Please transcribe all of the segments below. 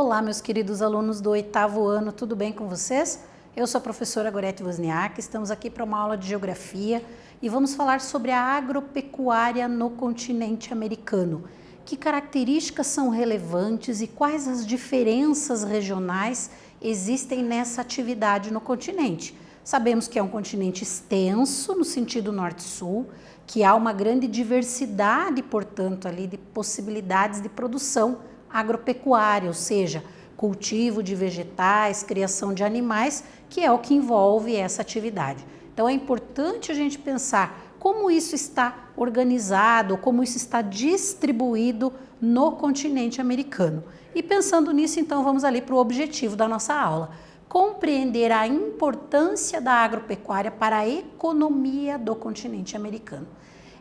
Olá, meus queridos alunos do 8º ano, tudo bem com vocês? Eu sou a professora Gorete Wozniak, estamos aqui para uma aula de Geografia e vamos falar sobre a agropecuária no continente americano. Que características são relevantes e quais as diferenças regionais existem nessa atividade no continente? Sabemos que é um continente extenso, no sentido norte-sul, que há uma grande diversidade, portanto, ali de possibilidades de produção agropecuária, ou seja, cultivo de vegetais, criação de animais, que é o que envolve essa atividade. Então é importante a gente pensar como isso está organizado, como isso está distribuído no continente americano. E pensando nisso, então vamos ali para o objetivo da nossa aula. Compreender a importância da agropecuária para a economia do continente americano.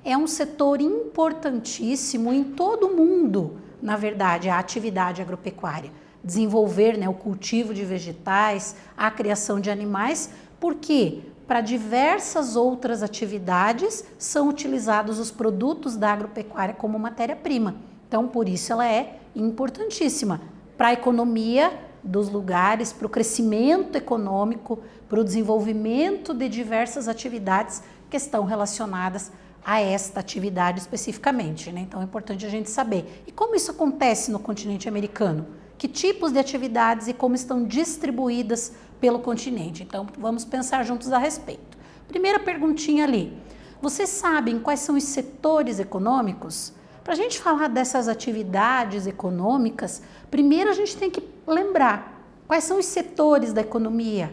É um setor importantíssimo em todo o mundo, na verdade, a atividade agropecuária. Desenvolver, o cultivo de vegetais, a criação de animais, porque para diversas outras atividades são utilizados os produtos da agropecuária como matéria-prima. Então, por isso ela é importantíssima para a economia dos lugares, para o crescimento econômico, para o desenvolvimento de diversas atividades que estão relacionadas a esta atividade especificamente, Então é importante a gente saber. E como isso acontece no continente americano? Que tipos de atividades e como estão distribuídas pelo continente? Então vamos pensar juntos a respeito. Primeira perguntinha ali. Vocês sabem quais são os setores econômicos? Para a gente falar dessas atividades econômicas, primeiro a gente tem que lembrar quais são os setores da economia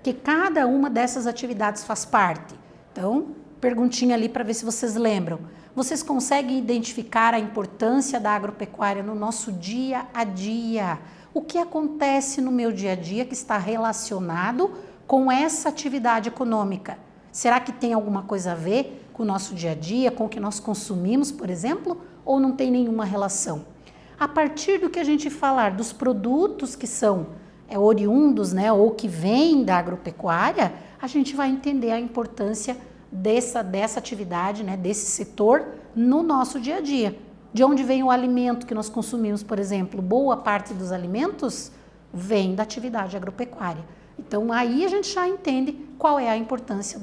que cada uma dessas atividades faz parte. Então, perguntinha ali para ver se vocês lembram. Vocês conseguem identificar a importância da agropecuária no nosso dia a dia? O que acontece no meu dia a dia que está relacionado com essa atividade econômica? Será que tem alguma coisa a ver com o nosso dia a dia, com o que nós consumimos, por exemplo, ou não tem nenhuma relação? A partir do que a gente falar dos produtos que são oriundos, ou que vêm da agropecuária, a gente vai entender a importância dessa atividade, desse setor no nosso dia a dia. De onde vem o alimento que nós consumimos, por exemplo? Boa parte dos alimentos vem da atividade agropecuária. Então, aí a gente já entende qual é a importância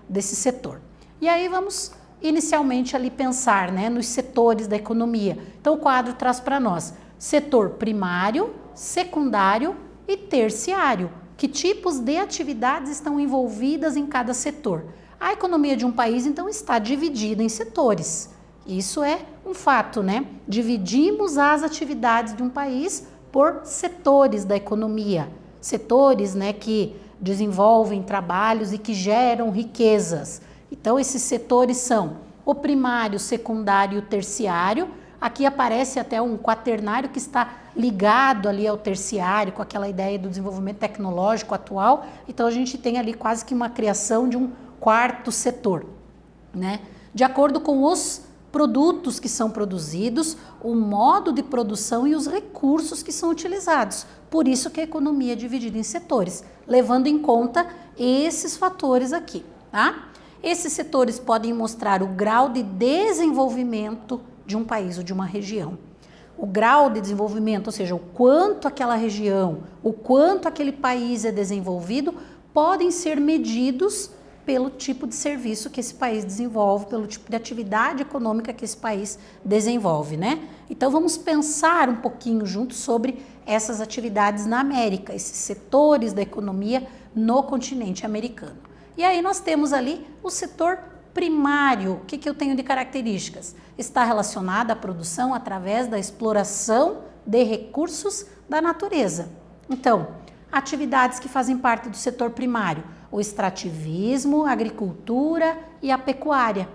desse setor. E aí vamos inicialmente ali pensar, nos setores da economia. Então, o quadro traz para nós setor primário, secundário e terciário. Que tipos de atividades estão envolvidas em cada setor? A economia de um país, então, está dividida em setores. Isso é um fato, Dividimos as atividades de um país por setores da economia. Setores, que desenvolvem trabalhos e que geram riquezas. Então, esses setores são o primário, o secundário e o terciário. Aqui aparece até um quaternário que está ligado ali ao terciário, com aquela ideia do desenvolvimento tecnológico atual. Então, a gente tem ali quase que uma criação de um quarto setor, De acordo com os produtos que são produzidos, o modo de produção e os recursos que são utilizados. Por isso que a economia é dividida em setores, levando em conta esses fatores aqui, Esses setores podem mostrar o grau de desenvolvimento de um país ou de uma região. O grau de desenvolvimento, ou seja, o quanto aquela região, o quanto aquele país é desenvolvido, podem ser medidos pelo tipo de serviço que esse país desenvolve, pelo tipo de atividade econômica que esse país desenvolve, Então, vamos pensar um pouquinho juntos sobre essas atividades na América, esses setores da economia no continente americano. E aí nós temos ali o setor primário. O que eu tenho de características? Está relacionado à produção através da exploração de recursos da natureza. Então, atividades que fazem parte do setor primário, o extrativismo, a agricultura e a pecuária,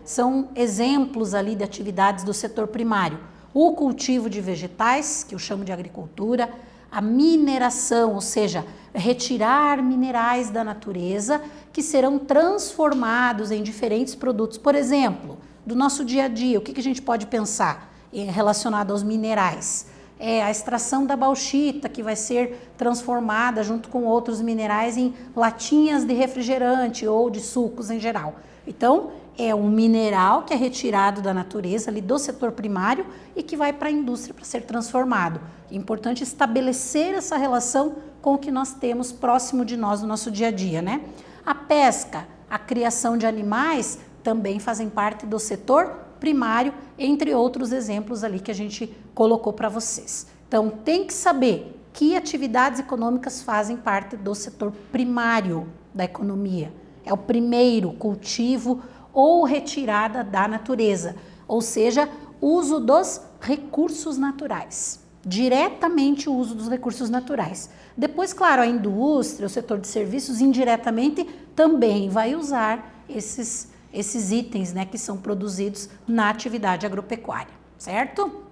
São exemplos ali de atividades do setor primário. O cultivo de vegetais, que eu chamo de agricultura, a mineração, ou seja, retirar minerais da natureza que serão transformados em diferentes produtos. Por exemplo, do nosso dia a dia, o que a gente pode pensar relacionado aos minerais? É a extração da bauxita, que vai ser transformada junto com outros minerais em latinhas de refrigerante ou de sucos em geral. Então, é um mineral que é retirado da natureza, ali do setor primário, e que vai para a indústria para ser transformado. É importante estabelecer essa relação com o que nós temos próximo de nós no nosso dia a dia, né? A pesca, a criação de animais também fazem parte do setor primário, entre outros exemplos ali que a gente colocou para vocês. Então, tem que saber que atividades econômicas fazem parte do setor primário da economia. É o primeiro cultivo ou retirada da natureza, ou seja, uso dos recursos naturais, diretamente o uso dos recursos naturais. Depois, claro, a indústria, o setor de serviços, indiretamente, também vai usar esses itens, né, que são produzidos na atividade agropecuária, certo?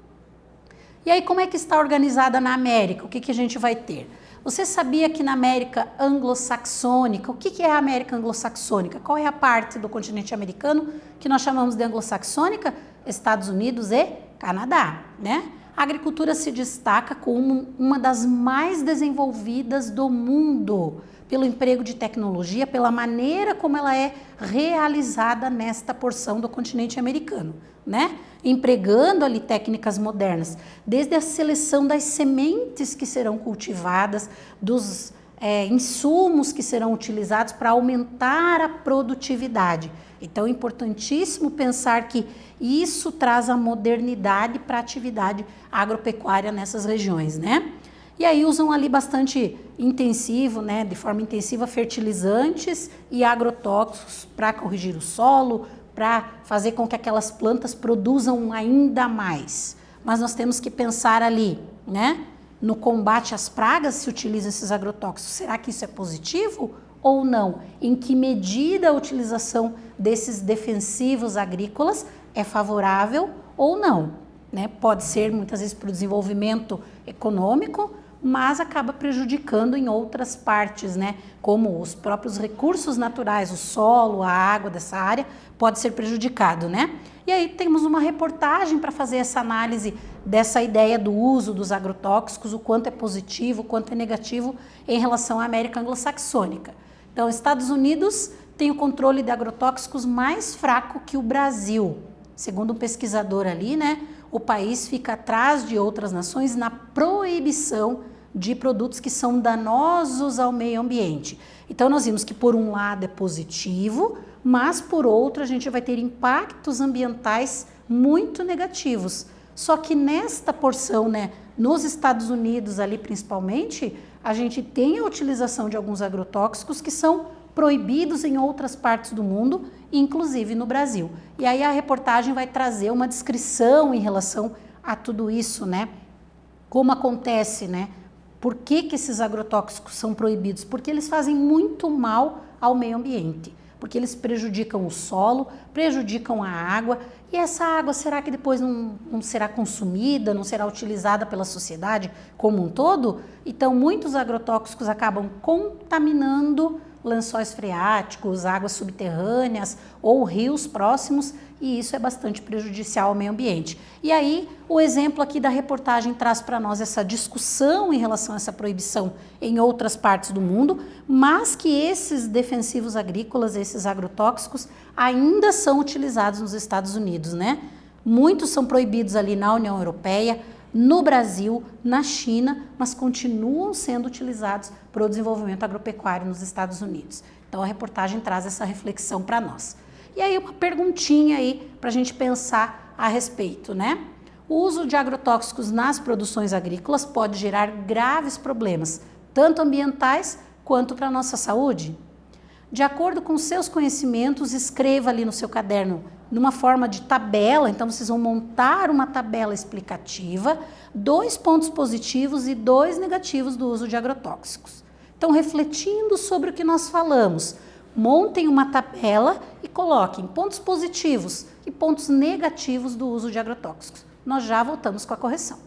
E aí, como é que está organizada na América? O que a gente vai ter? Você sabia que na América anglo-saxônica, o que é a América anglo-saxônica? Qual é a parte do continente americano que nós chamamos de anglo-saxônica? Estados Unidos e Canadá, né? A agricultura se destaca como uma das mais desenvolvidas do mundo, pelo emprego de tecnologia, pela maneira como ela é realizada nesta porção do continente americano, né? Empregando ali técnicas modernas, desde a seleção das sementes que serão cultivadas, dos insumos que serão utilizados para aumentar a produtividade. Então, é importantíssimo pensar que isso traz a modernidade para a atividade agropecuária nessas regiões, né? E aí usam ali bastante intensivo, né, de forma intensiva, fertilizantes e agrotóxicos para corrigir o solo, para fazer com que aquelas plantas produzam ainda mais. Mas nós temos que pensar ali, né, no combate às pragas, se utiliza esses agrotóxicos. Será que isso é positivo ou não? Em que medida a utilização desses defensivos agrícolas é favorável ou não, né? Pode ser muitas vezes para o desenvolvimento econômico, mas acaba prejudicando em outras partes, né? Como os próprios recursos naturais, o solo, a água dessa área, pode ser prejudicado, né? E aí temos uma reportagem para fazer essa análise dessa ideia do uso dos agrotóxicos, o quanto é positivo, o quanto é negativo em relação à América anglo-saxônica. Então, Estados Unidos tem o controle de agrotóxicos mais fraco que o Brasil. Segundo um pesquisador ali, né? O país fica atrás de outras nações na proibição de produtos que são danosos ao meio ambiente. Então, nós vimos que por um lado é positivo, mas por outro a gente vai ter impactos ambientais muito negativos. Só que nesta porção, né, nos Estados Unidos ali principalmente, a gente tem a utilização de alguns agrotóxicos que são proibidos em outras partes do mundo, inclusive no Brasil. E aí a reportagem vai trazer uma descrição em relação a tudo isso, né? Como acontece, né? Por que esses agrotóxicos são proibidos? Porque eles fazem muito mal ao meio ambiente, porque eles prejudicam o solo, prejudicam a água, e essa água será que depois não será consumida, não será utilizada pela sociedade como um todo? Então, muitos agrotóxicos acabam contaminando lençóis freáticos, águas subterrâneas ou rios próximos, e isso é bastante prejudicial ao meio ambiente. E aí, o exemplo aqui da reportagem traz para nós essa discussão em relação a essa proibição em outras partes do mundo, mas que esses defensivos agrícolas, esses agrotóxicos, ainda são utilizados nos Estados Unidos, né? Muitos são proibidos ali na União Europeia, no Brasil, na China, mas continuam sendo utilizados para o desenvolvimento agropecuário nos Estados Unidos. Então, a reportagem traz essa reflexão para nós. E aí, uma perguntinha aí para a gente pensar a respeito, né? O uso de agrotóxicos nas produções agrícolas pode gerar graves problemas, tanto ambientais quanto para a nossa saúde? De acordo com seus conhecimentos, escreva ali no seu caderno, numa forma de tabela. Então, vocês vão montar uma tabela explicativa, 2 pontos positivos e 2 negativos do uso de agrotóxicos. Então, refletindo sobre o que nós falamos, montem uma tabela e coloquem pontos positivos e pontos negativos do uso de agrotóxicos. Nós já voltamos com a correção.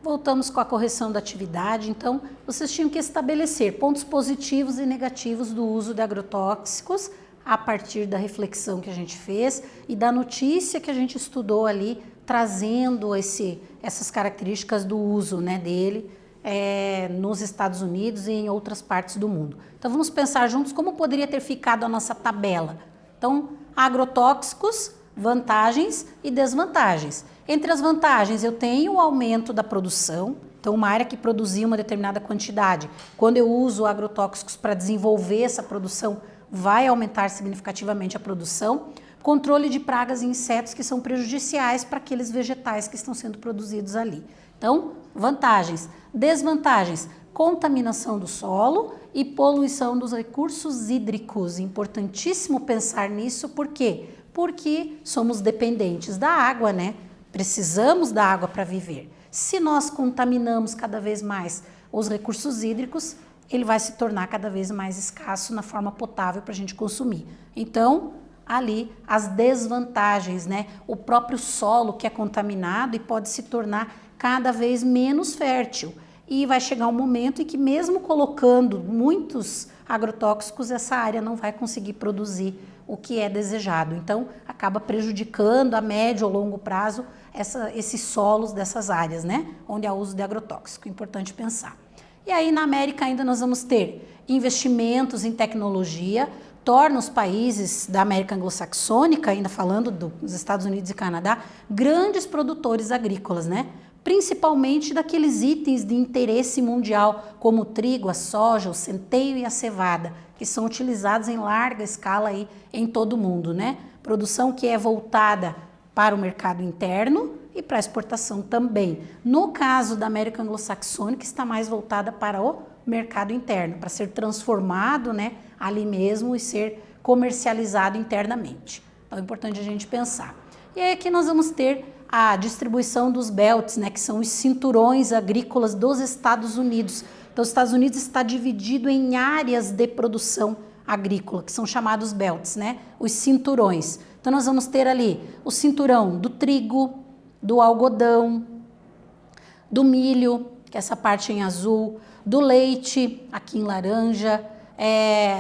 Voltamos com a correção da atividade. Então, vocês tinham que estabelecer pontos positivos e negativos do uso de agrotóxicos a partir da reflexão que a gente fez e da notícia que a gente estudou ali, trazendo essas características do uso, né, dele nos Estados Unidos e em outras partes do mundo. Então, vamos pensar juntos como poderia ter ficado a nossa tabela. Então, agrotóxicos, vantagens e desvantagens. Entre as vantagens, eu tenho o aumento da produção. Então, uma área que produzia uma determinada quantidade, quando eu uso agrotóxicos para desenvolver essa produção, vai aumentar significativamente a produção. Controle de pragas e insetos que são prejudiciais para aqueles vegetais que estão sendo produzidos ali. Então, vantagens. Desvantagens, contaminação do solo e poluição dos recursos hídricos. Importantíssimo pensar nisso, por quê? Porque somos dependentes da água, né? Precisamos da água para viver. Se nós contaminamos cada vez mais os recursos hídricos, ele vai se tornar cada vez mais escasso na forma potável para a gente consumir. Então, ali as desvantagens, né? O próprio solo que é contaminado e pode se tornar cada vez menos fértil. E vai chegar um momento em que mesmo colocando muitos agrotóxicos, essa área não vai conseguir produzir o que é desejado. Então, acaba prejudicando a médio ou longo prazo esses solos dessas áreas, né? Onde há uso de agrotóxico. Importante pensar. E aí, na América, ainda nós vamos ter investimentos em tecnologia, torna os países da América anglo-saxônica, ainda falando dos Estados Unidos e Canadá, grandes produtores agrícolas, né? Principalmente daqueles itens de interesse mundial, como o trigo, a soja, o centeio e a cevada, que são utilizados em larga escala aí em todo o mundo, né? Produção que é voltada para o mercado interno e para a exportação também. No caso da América anglo-saxônica, está mais voltada para o mercado interno, para ser transformado, né, ali mesmo e ser comercializado internamente. Então é importante a gente pensar. E aí aqui nós vamos ter a distribuição dos belts, né, que são os cinturões agrícolas dos Estados Unidos. Então os Estados Unidos está dividido em áreas de produção agrícola, que são chamados belts, né, os cinturões. Então nós vamos ter ali o cinturão do trigo, do algodão, do milho, que é essa parte em azul, do leite, aqui em laranja,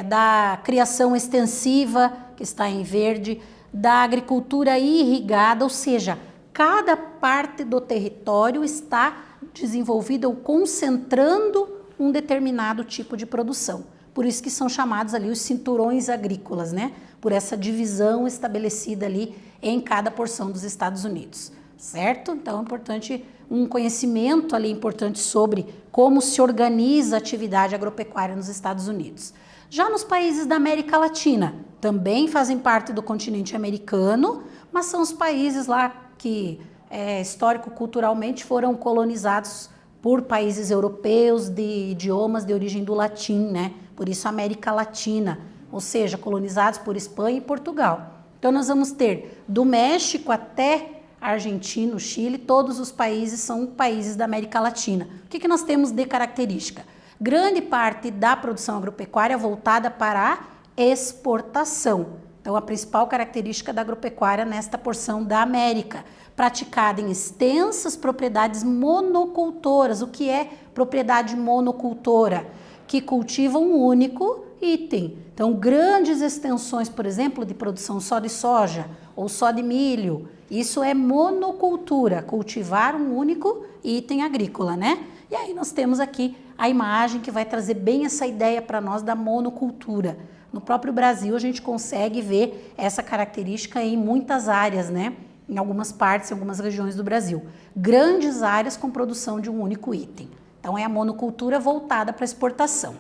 da criação extensiva, que está em verde, da agricultura irrigada, ou seja, cada parte do território está desenvolvida ou concentrando um determinado tipo de produção. Por isso que são chamados ali os cinturões agrícolas, né? Por essa divisão estabelecida ali em cada porção dos Estados Unidos, certo? Então é importante um conhecimento ali importante sobre como se organiza a atividade agropecuária nos Estados Unidos. Já nos países da América Latina, também fazem parte do continente americano, mas são os países lá que histórico-culturalmente foram colonizados por países europeus de idiomas de origem do latim, né? Por isso América Latina, ou seja, colonizados por Espanha e Portugal. Então nós vamos ter do México até Argentina, Chile, todos os países são países da América Latina. O que nós temos de característica? Grande parte da produção agropecuária voltada para a exportação. Então, a principal característica da agropecuária nesta porção da América, praticada em extensas propriedades monocultoras. O que é propriedade monocultora? Que cultiva um único item. Então, grandes extensões, por exemplo, de produção só de soja ou só de milho, isso é monocultura, cultivar um único item agrícola, né? E aí nós temos aqui a imagem que vai trazer bem essa ideia para nós da monocultura. No próprio Brasil a gente consegue ver essa característica em muitas áreas, né? Em algumas partes, em algumas regiões do Brasil. Grandes áreas com produção de um único item. Então é a monocultura voltada para exportação.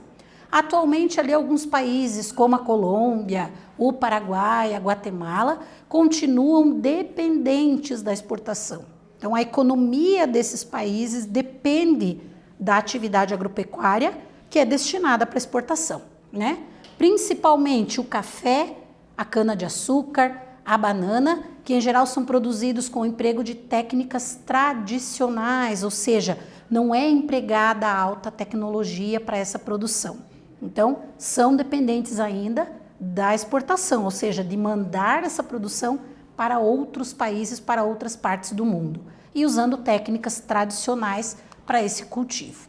Atualmente ali alguns países como a Colômbia, o Paraguai, a Guatemala continuam dependentes da exportação. Então a economia desses países depende da atividade agropecuária que é destinada para exportação, né? Principalmente o café, a cana-de-açúcar, a banana, que em geral são produzidos com o emprego de técnicas tradicionais, ou seja, não é empregada a alta tecnologia para essa produção. Então, são dependentes ainda da exportação, ou seja, de mandar essa produção para outros países, para outras partes do mundo, e usando técnicas tradicionais para esse cultivo.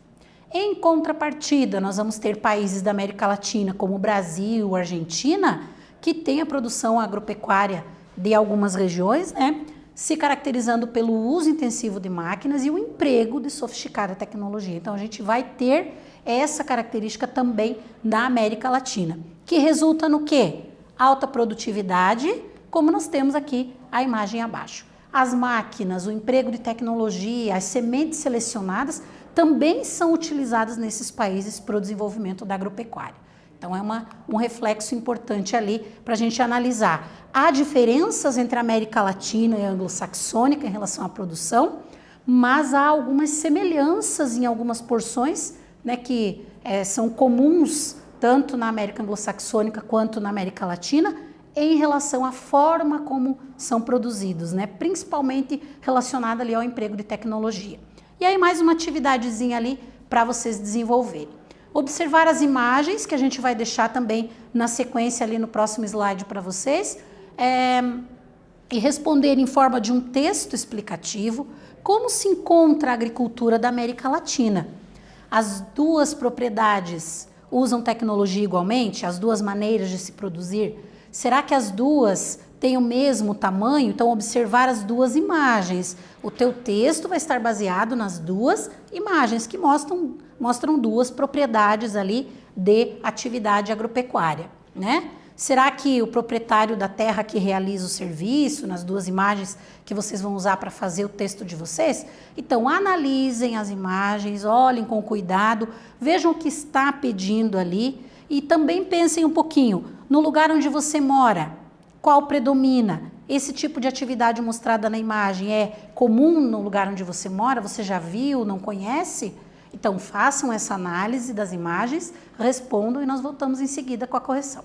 Em contrapartida, nós vamos ter países da América Latina, como o Brasil, Argentina, que tem a produção agropecuária de algumas regiões, né, se caracterizando pelo uso intensivo de máquinas e o emprego de sofisticada tecnologia. Então, a gente vai ter essa característica também na América Latina, que resulta no quê? Alta produtividade, como nós temos aqui a imagem abaixo. As máquinas, o emprego de tecnologia, as sementes selecionadas também são utilizadas nesses países para o desenvolvimento da agropecuária. Então, é um reflexo importante ali para a gente analisar. Há diferenças entre a América Latina e a anglo-saxônica em relação à produção, mas há algumas semelhanças em algumas porções, né, que são comuns tanto na América anglo-saxônica quanto na América Latina, em relação à forma como são produzidos, né, principalmente relacionada ali ao emprego de tecnologia. E aí mais uma atividadezinha ali para vocês desenvolverem. Observar as imagens, que a gente vai deixar também na sequência ali no próximo slide para vocês, e responder em forma de um texto explicativo como se encontra a agricultura da América Latina. As duas propriedades usam tecnologia igualmente? As duas maneiras de se produzir? Será que as duas têm o mesmo tamanho? Então, observar as duas imagens. O teu texto vai estar baseado nas duas imagens que mostram duas propriedades ali de atividade agropecuária, né? Será que o proprietário da terra que realiza o serviço, nas duas imagens que vocês vão usar para fazer o texto de vocês? Então, analisem as imagens, olhem com cuidado, vejam o que está pedindo ali e também pensem um pouquinho no lugar onde você mora, qual predomina? Esse tipo de atividade mostrada na imagem é comum no lugar onde você mora? Você já viu, não conhece? Então, façam essa análise das imagens, respondam e nós voltamos em seguida com a correção.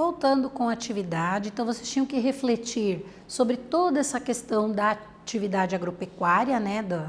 Voltando com a atividade, então vocês tinham que refletir sobre toda essa questão da atividade agropecuária, né, da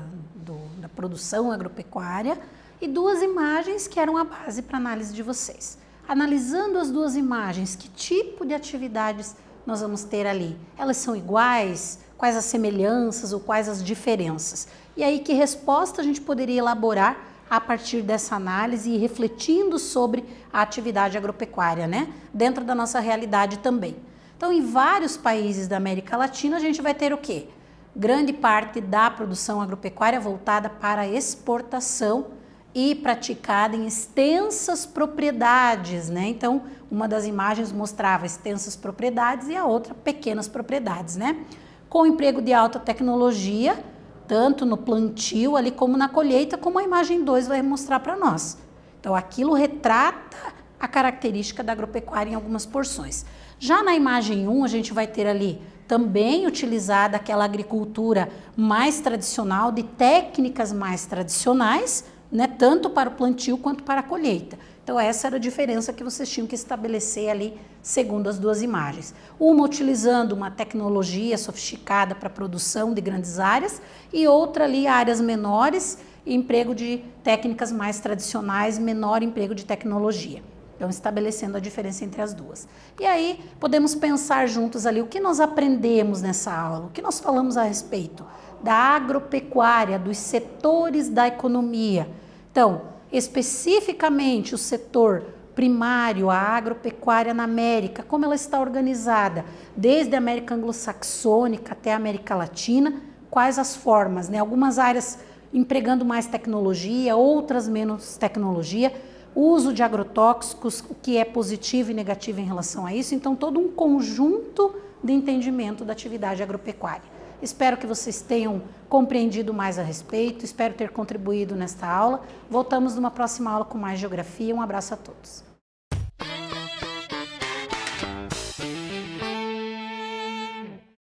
produção agropecuária, e duas imagens que eram a base para análise de vocês. Analisando as duas imagens, que tipo de atividades nós vamos ter ali? Elas são iguais? Quais as semelhanças ou quais as diferenças? E aí, que resposta a gente poderia elaborar a partir dessa análise e refletindo sobre a atividade agropecuária, né? Dentro da nossa realidade também. Então, em vários países da América Latina, a gente vai ter o quê? Grande parte da produção agropecuária voltada para a exportação e praticada em extensas propriedades, né? Então, uma das imagens mostrava extensas propriedades e a outra pequenas propriedades, né? Com emprego de alta tecnologia, tanto no plantio ali como na colheita, como a imagem 2 vai mostrar para nós. Então, aquilo retrata a característica da agropecuária em algumas porções. Já na imagem 1, a gente vai ter ali também utilizada aquela agricultura mais tradicional, de técnicas mais tradicionais, né, tanto para o plantio quanto para a colheita. Então, essa era a diferença que vocês tinham que estabelecer ali, segundo as duas imagens. Uma utilizando uma tecnologia sofisticada para a produção de grandes áreas e outra ali, áreas menores, emprego de técnicas mais tradicionais, menor emprego de tecnologia. Então, estabelecendo a diferença entre as duas. E aí, podemos pensar juntos ali o que nós aprendemos nessa aula, o que nós falamos a respeito da agropecuária, dos setores da economia. Então, especificamente o setor primário, a agropecuária na América, como ela está organizada, desde a América anglo-saxônica até a América Latina, quais as formas, né? Algumas áreas empregando mais tecnologia, outras menos tecnologia, uso de agrotóxicos, o que é positivo e negativo em relação a isso, então todo um conjunto de entendimento da atividade agropecuária. Espero que vocês tenham compreendido mais a respeito, espero ter contribuído nesta aula. Voltamos numa próxima aula com mais geografia. Um abraço a todos.